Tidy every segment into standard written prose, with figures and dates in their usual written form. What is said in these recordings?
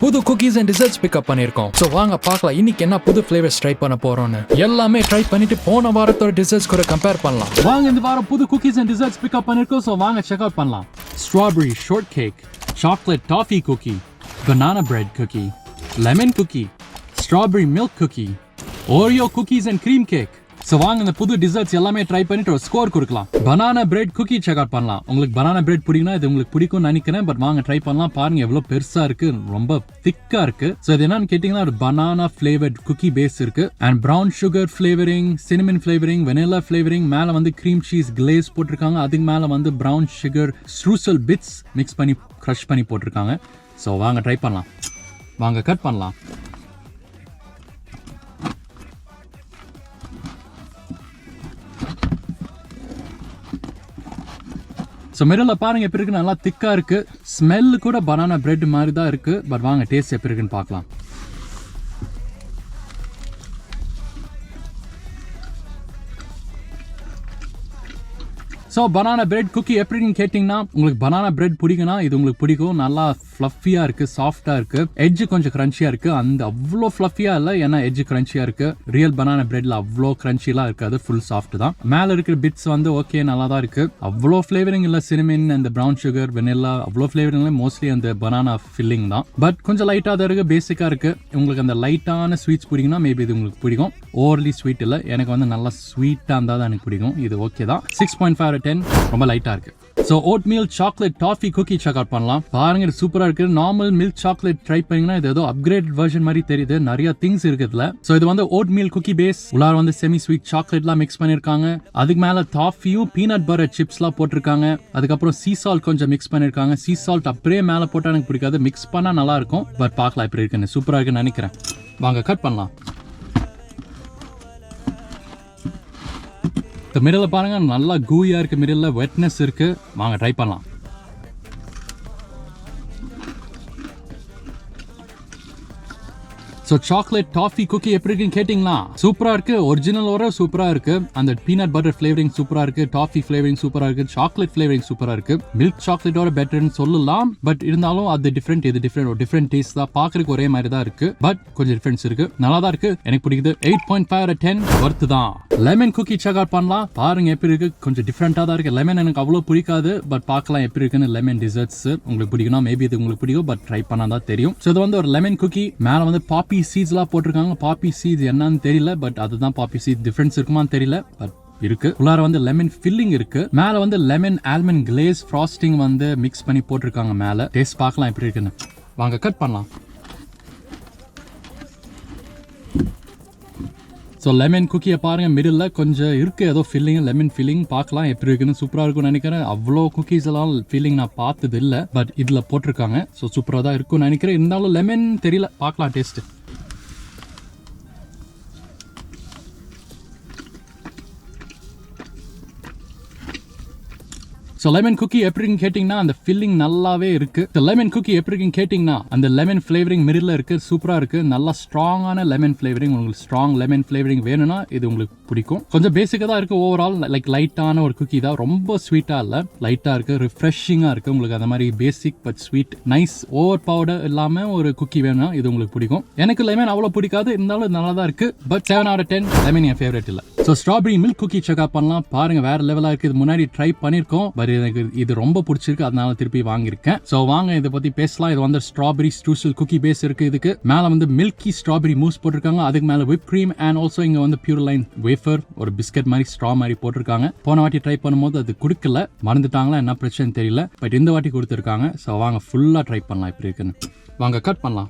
புது cookies and desserts pick up பண்ணிருக்கோம். So வாங்க பார்க்கலாம் இன்னைக்கு என்ன புது ஃபிளேவர்ஸ் ட்ரை பண்ண போறோம்னு. எல்லாமே ட்ரை பண்ணிட்டு போன வாரத்தோட டிசர்ட்ஸ் கூட கம்பேர் பண்ணலாம். வாங்க இந்த வாரம் புது குக்கீஸ் அண்ட் டிசர்ட்ஸ் பிக்கப் பண்ணிருக்கோம். சோ வாங்க செக் அவுட் பண்ணலாம். Strawberry short cake, chocolate toffee cookie, banana bread cookie, lemon cookie, strawberry milk cookie, Oreo cookies and cream cake. So வாங்க இந்த புது டிசர்ட்ஸ் எல்லாமே ட்ரை பண்ணிட்டு ஒரு ஸ்கோர் கொடுக்கலாம். banana bread cookie check out பண்ணலாம். உங்களுக்கு banana bread பிடிக்கும்னா இது உங்களுக்கு பிடிக்கும்னு நினைக்கிறேன். பட் வாங்க ட்ரை பண்ணலாம். பாருங்க எவ்வளவு பெருசா இருக்கு, ரொம்ப திக்கா இருக்கு. சோ இது என்னன்னு கேட்டீங்கன்னா ஒரு banana flavored cookie பேஸ் இருக்கு and brown sugar flavoring, cinnamon flavoring, vanilla flavoring, மேல வந்து cream cheese glaze போட்டிருக்காங்க. அதுக்கு மேல வந்து brown sugar streusel bits mix பண்ணி crush பண்ணி போட்டிருக்காங்க. சோ வாங்க ட்ரை பண்ணலாம். வாங்க கட் பண்ணலாம். ஸோ மிடில் பாருங்க எப்படி இருக்கு, நல்லா திக்கா இருக்கு. ஸ்மெல் கூட பனானா பிரெட் மாதிரி தான் இருக்கு. பட் வாங்க டேஸ்ட் எப்படி இருக்குன்னு பார்க்கலாம். ஸோ பனானா பிரெட் குக்கி எப்படின்னு கேட்டிங்கன்னா உங்களுக்கு பனானா பிரெட் பிடிக்கும்னா இது உங்களுக்கு பிடிக்கும். நல்லா ஃப்ளஃபியாக இருக்கு, சாஃப்டாக இருக்கு, எட்ஜ் கொஞ்சம் கிரன்ச்சியாக இருக்கு. அந்த அவ்வளோ ஃப்ளஃபியாக இல்லை, ஏன்னா எட்ஜ் கிரன்ச்சியாக இருக்கு. ரியல் பனானா பிரெட்ல அவ்வளோ கிரன்ச்சிலாம் இருக்காது, ஃபுல் சாஃப்ட் தான். மேலே இருக்கிற பிட்ஸ் வந்து ஓகே நல்லா தான் இருக்கு. அவ்வளோ ஃப்ளேவரிங் இல்லை, சினமின் அந்த ப்ரௌன் சுகர் வெனிலா அவ்வளோ ஃப்ளேவரிங் இல்லை, மோஸ்ட்லி அந்த பனானா ஃபில்லிங் தான். பட் கொஞ்சம் லைட்டாக தான் இருக்கு, பேசிக்காக இருக்கு. உங்களுக்கு அந்த லைட்டான ஸ்வீட்ஸ் பிடிக்கும்னா மேபி இது உங்களுக்கு பிடிக்கும். ஓவர்லி ஸ்வீட் இல்லை, எனக்கு வந்து நல்லா ஸ்வீட்டாக இருந்தால் தான் எனக்கு பிடிக்கும். இது ஓகே தான். 6.5 ரொம்ப லைட்டா இருக்கு. So oatmeal chocolate toffee cookie check out பண்ணலாம். பாருங்க இது சூப்பரா இருக்கு. நார்மல் மில்க் சாக்லேட் ட்ரை பண்ணீங்கன்னா இது ஏதோ அப்கிரேட் வெர்ஷன் மாதிரி தெரியுது. நிறைய திங்ஸ் இருக்குதுல. சோ இது வந்து ஓட் மீல் குக்கி பேஸ், உள்ளார வந்து செமி ஸ்வீட் சாக்லேட்லாம் மிக்ஸ் பண்ணிருக்காங்க. அதுக்கு மேல டாஃபியும் பீனட் பட்டர் சிப்ஸ்லாம் போட்டிருக்காங்க. அதுக்கப்புறம் சீ சால்ட் கொஞ்சம் மிக்ஸ் பண்ணிருக்காங்க. சீ சால்ட் அப்படியே மேல போட்டா எனக்கு பிடிக்காது, மிக்ஸ் பண்ணா நல்லா இருக்கும். பட் பார்க்கலாம் இப்படி இருக்குன்னு. சூப்பரா இருக்குன்னு நினைக்கிறேன். வாங்க கட் பண்ணலாம். மிடில் பாருங்க நல்லா கூயா இருக்கு, மிடில் வெட்னஸ் இருக்கு. வாங்க ட்ரை பண்ணலாம். ஸோ சாக்லேட் டாஃபி குக்கி எப்படி இருக்குன்னு கேட்டிங்களா, சூப்பராக இருக்கு. ஒரிஜினலோட சூப்பராக இருக்கு. அந்த பீனட் பட்டர் ஃப்ளேவரிங் சூப்பராக இருக்கு, டாஃபி ஃப்ளேவரிங் சூப்பராக இருக்கு, சாக்லேட் ஃப்ளேவரிங் சூப்பராக இருக்கு. மில்க் சாக்லேட்டோட பெட்டர்னு சொல்லலாம். பட் இருந்தாலும் அது டிஃப்ரெண்ட், இது டிஃப்ரெண்ட், ஒரு டிஃப்ரெண்ட் டேஸ்ட் தான். பார்க்கறதுக்கு ஒரே மாதிரி தான் இருக்கு, பட் கொஞ்சம் டிஃப்ரென்ஸ் இருக்கு. நல்லா தான் இருக்கு, எனக்கு பிடிக்குது. 8.5/10 ஒர்த்து தான். லெமன் குக்கி செக் அவுட் பண்ணலாம். பாருங்க எப்படி இருக்கு, கொஞ்சம் டிஃப்ரெண்டா தான் இருக்கு. லெமன் எனக்கு அவ்வளோ பிடிக்காது, பட் பார்க்கலாம் எப்படி இருக்குன்னு. லெமன் டிசர்ட்ஸ் உங்களுக்கு பிடிக்கும்னா மேபி இது உங்களுக்கு பிடிக்கும், பட் ட்ரை பண்ணா தான் தெரியும். ஸோ இது வந்து ஒரு லெமன் குக்கி, மேல வந்து பாப்பி சீட்ஸ்லாம் போட்டிருக்காங்க. பாப்பி சீட்ஸ் என்னன்னு தெரியல, பட் அதுதான் பாப்பி சீட். டிஃபரன்ஸ் இருக்குமான்னு தெரியல, பட் இருக்கு. உள்ளார வந்து லெமன் ஃபில்லிங் இருக்கு. மேல வந்து லெமன் ஆல்மண்ட் கிளேஸ் ஃப்ராஸ்டிங் வந்து மிக்ஸ் பண்ணி போட்டிருக்காங்க மேல. டேஸ்ட் பார்க்கலாம் எப்படி இருக்குன்னு. வாங்க கட் பண்ணலாம். ஸோ லெமன் குக்கியை பாருங்க, மிடில் கொஞ்சம் இருக்கு ஏதோ ஃபில்லிங், லெமன் ஃபில்லிங். பார்க்கலாம் எப்படி இருக்குன்னு. சூப்பராக இருக்கும்னு நினைக்கிறேன். அவ்வளோ குக்கீஸ் எல்லாம் ஃபில்லிங் நான் பார்த்தது இல்லை, பட் இதில் போட்டிருக்காங்க. ஸோ சூப்பராக தான் இருக்கும்னு நினைக்கிறேன். இருந்தாலும் லெமன் தெரியல, பார்க்கலாம் டேஸ்ட். ஸோ லெமன் குக்கி எப்படின்னு கேட்டிங்கன்னா அந்த ஃபில்லிங் நல்லாவே இருக்கு. லெமன் குக்கி எப்படின்னு கேட்டிங்கன்னா அந்த லெமன் ஃப்ளேவரிங் மிடில் இருக்கு, சூப்பராக இருக்கு. நல்லா ஸ்ட்ராங்கான லெமன் ஃப்ளேவரிங். உங்களுக்கு ஸ்ட்ராங் லெமன் ஃப்ளேவரிங் வேணும்னா இது உங்களுக்கு பிடிக்கும். கொஞ்சம் பேசிக்காக தான் இருக்கு. ஓவரால் லைக் லைட்டான ஒரு குக்கி தான், ரொம்ப ஸ்வீட்டாக இல்லை, லைட்டாக இருக்கு, ரிஃப்ரெஷிங்காக இருக்கு. உங்களுக்கு அந்த மாதிரி basic but sweet nice over powder இல்லாமல் ஒரு குக்கி வேணும்னா இது உங்களுக்கு பிடிக்கும். எனக்கு லெமன் அவ்வளோ பிடிக்காது, இருந்தாலும் நல்லா தான் இருக்கு. பட் 7/10 லெமன் என் ஃபேவரட் இல்லை. So strawberry milk cookie check out பண்ணலாம். பாருங்க வேற லெவலாக இருக்கு. இது முன்னாடி ட்ரை பண்ணியிருக்கோம், பட் எனக்கு இது ரொம்ப பிடிச்சிருக்கு, அதனால திருப்பி வாங்கியிருக்கேன். ஸோ வாங்க இதை பத்தி பேசலாம். இது வந்து ஸ்ட்ராபெரி ஸ்ட்ரூசல் குக்கி பேஸ் இருக்கு. இதுக்கு மேல வந்து மில்கி ஸ்ட்ராபெரி மூஸ் போட்டிருக்காங்க. அதுக்கு மேல விப் கிரீம் அண்ட் ஆல்சோ இங்க வந்து பியூர் லைன் வேஃபர், ஒரு பிஸ்கட் மாதிரி ஸ்ட்ரா மாதிரி போட்டிருக்காங்க. போன வாட்டி ட்ரை பண்ணும்போது அது கொடுக்கல, மறந்துட்டாங்களா என்ன பிரச்சனை தெரியல, பட் இந்த வாட்டி கொடுத்துருக்காங்க. ஸோ வாங்க ஃபுல்லா ட்ரை பண்ணலாம் எப்படி இருக்குன்னு. வாங்க கட் பண்ணலாம்.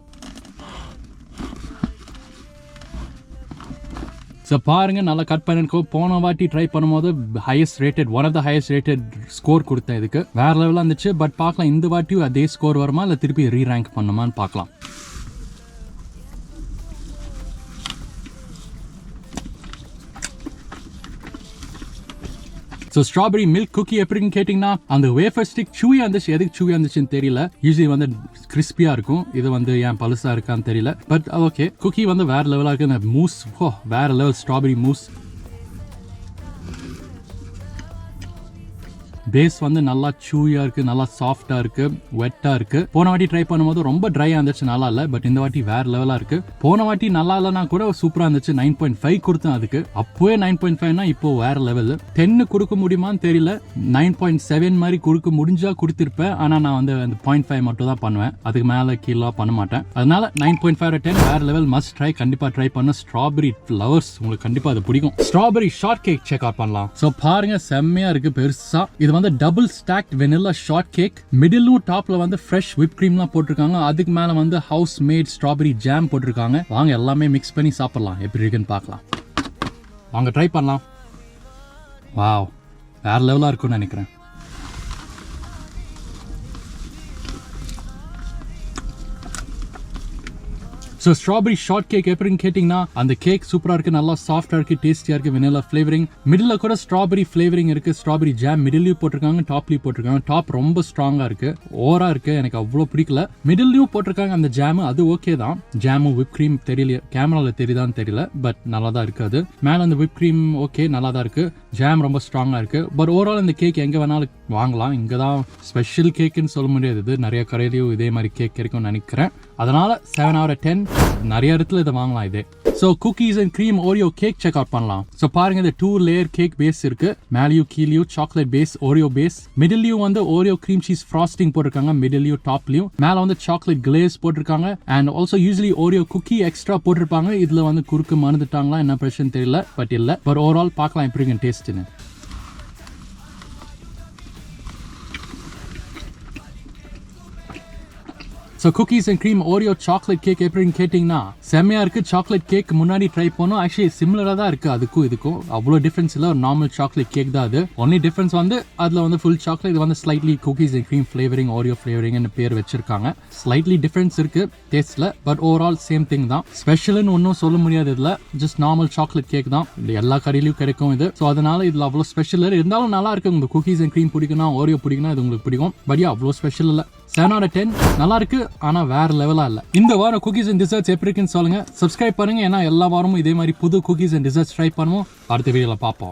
ஸோ பாருங்க நல்லா கட் பண்ணிருக்கோம். போன வாட்டி ட்ரை பண்ணும்போது highest rated, one of the highest rated score கொடுத்தேன். இதுக்கு வேற லெவலாக இருந்துச்சு. பட் பார்க்கலாம் இந்த வாட்டியும் அதே ஸ்கோர் வருமா இல்லை திருப்பி ரீரேங்க் பண்ணுமான்னு பார்க்கலாம். ஸோ ஸ்ட்ராபெரி மில்க் குக்கி எப்படின்னு கேட்டிங்கன்னா அந்த வேஃபர் ஸ்டிக் சூயா இருந்துச்சு. எதுக்கு சூயா இருந்துச்சுன்னு தெரியல. யூஸ்வலி வந்து கிறிஸ்பியா இருக்கும், இது வந்து ஏன் பழுசா இருக்கான்னு தெரியல. பட் ஓகே, குக்கி வந்து வேற லெவலாக இருக்கு. அந்த மூஸ் வேற லெவல், ஸ்ட்ராபெரி மூஸ் பேஸ் வந்து நல்லா சூயா இருக்கு, நல்லா சாஃப்டா இருக்கு, வெட்டா இருக்கு. போன வாட்டி ட்ரை பண்ணும்போது ரொம்ப ட்ரையா இருந்துச்சு, நல்லா இல்ல. பட் இந்த வாட்டி வேற லெவலா இருக்கு. போன வாட்டி நல்லா இல்லைன்னா கூட சூப்பரா இருந்துச்சு. 9.5 கொடுத்தேன் அதுக்கு. அப்பவே 9.5னா இப்போ வேற லெவல். 10 கொடுக்க முடியுமான்னு தெரியல. 9.7 மாதிரி கொடுக்க முடிஞ்சா கொடுத்திருப்பேன். ஆனா நான் வந்து அந்த 0.5 மட்டும் தான் பண்ணுவேன். அதுக்கு மேல கீழே பண்ண மாட்டேன். அதனால 9.5 10 வேற லெவல், மஸ்ட் ட்ரை. கண்டிப்பா ட்ரை பண்ண. ஸ்ட்ராபெரி லவர்ஸ் உங்களுக்கு கண்டிப்பா அது பிடிக்கும். Strawberry short cake check out பண்ணலாம். சோ பாருங்க, செம்மையா இருக்கு, பெருசா. இது வந்து double stacked vanilla shortcake. மிடிலும் டாப்ல வந்து ஃப்ரெஷ் whipped creamலாம் போட்டிருக்காங்க. அதுக்கு மேல வந்து ஹவுஸ் மேட் ஸ்ட்ராபெரி ஜாம் போட்டிருக்காங்க. வாங்க எல்லாமே மிக்ஸ் பண்ணி சாப்பிடலாம், எப்படி இருக்குன்னு பார்க்கலாம். வாங்க ட்ரை பண்ணலாம். வாவ், வேற லெவலா இருக்கும்னு நினைக்கிறேன். ஸோ ஸ்ட்ராபெரி ஷார்ட் கேக் எப்படின்னு கேட்டிங்கன்னா, அந்த கேக் சூப்பராக இருக்குது, நல்லா சாஃப்டாக இருக்குது, டேஸ்டியாக இருக்குது, வெனிலா ஃப்ளேவரிங். மிடில் கூட ஸ்ட்ராபெரி ஃப்ளேவரிங் இருக்குது. ஸ்ட்ராபெரி ஜாம் மிடில்லையும் போட்டிருக்காங்க, டாப்லையும் போட்டிருக்காங்க. டாப் ரொம்ப ஸ்ட்ராங்காக இருக்குது, ஓவராக இருக்குது, எனக்கு அவ்வளோ பிடிக்கல. மிடில்லையும் போட்டிருக்காங்க அந்த ஜாமு, அது ஓகே தான். ஜாமும் whipped cream தெரியல, கேமராவில் தெரியுதான்னு தெரியல, பட் நல்லா தான் இருக்குது. அது மேலே அந்த whipped cream ஓகே, நல்லா தான் இருக்குது. ஜாம் ரொம்ப ஸ்ட்ராங்காக இருக்குது. பட் ஓவரால் இந்த கேக் எங்கே வேணாலும் வாங்கலாம். இங்கே தான் ஸ்பெஷல் கேக்குன்னு சொல்ல முடியாது. இது நிறைய கடையிலையும் இதே மாதிரி கேக் கிடைக்கும்னு நினைக்கிறேன். அதனால 7 out of 10 நிறைய இடத்துல இதை வாங்கலாம். இது so cookies and cream Oreo cake check out பண்ணலாம். ஸோ பாருங்க, இந்த 2 லேயர் கேக் பேஸ் இருக்கு. மேலேயும் கீழேயும் சாக்லேட் பேஸ், ஓரியோ பேஸ். மிடில்லையும் வந்து ஓரியோ க்ரீம் சீஸ் ஃப்ராஸ்டிங் போட்டிருக்காங்க, மிடில்லையும் டாப்லையும். மேலே வந்து சாக்லேட் கிளேஸ் போட்டிருக்காங்க. And also usually Oreo cookie extra போட்டிருப்பாங்க. இதுல வந்து குறுக்கு மறந்துட்டாங்களா என்ன பிரச்சனை தெரியல, பட் இல்லை. பட் ஓவரால் பார்க்கலாம் எப்படி இருக்கு டேஸ்ட்னு. So cookies and cream Oreo chocolate cake எப்படின்னு கேட்டிங்கன்னா, செம்மையா இருக்கு. சாக்லேட் கேக் முன்னாடி ட்ரை பண்ணோம், ஆக்சுவலி சிமிலராக தான் இருக்கு அதுக்கும் இதுக்கும். அவ்வளோ டிஃபரன்ஸ் இல்லை, ஒரு நார்மல் சாக்லேட் கேக் தான் அது. ஒன்லி டிஃபரன்ஸ் வந்து அதில் வந்து ஃபுல் சாக்லேட், இது வந்து slightly cookies and cream flavouring, Oreo ஃப்ளேவரிங்னு பேர் வச்சிருக்காங்க. ஸ்லைட்லி டிஃபரன்ஸ் இருக்கு டேஸ்ட்ல, பட் ஓவரால் சேம் திங் தான். ஸ்பெஷல்னு ஒன்றும் சொல்ல முடியாது. இதில் ஜஸ்ட் நார்மல் சாக்லேட் கேக் தான், எல்லா கடையிலையும் கிடைக்கும் இது. ஸோ அதனால இதில் அவ்வளோ ஸ்பெஷல் இருந்தாலும் நல்லா இருக்கு. உங்களுக்கு குக்கீஸ் அண்ட் க்ரீம் பிடிக்கும்னா, ஓரியோ பிடிக்கும்னா இது உங்களுக்கு பிடிக்கும். பட் அவ்வளோ ஸ்பெஷல் இல்லை. 7 out of 10 நல்லா இருக்கு, ஆனா வேற லெவலா இல்ல. இந்த வாரம் குக்கீஸ் அண்ட் டிசர்ட்ஸ் எப்படி இருக்குன்னு சொல்லுங்க. சப்ஸ்கிரைப் பண்ணுங்க, ஏன்னா எல்லா வாரமும் இதே மாதிரி புது குக்கீஸ் அண்ட் டிசர்ட்ஸ் ட்ரை பண்ணுவோம். அடுத்த வீடியோல பார்ப்போம்.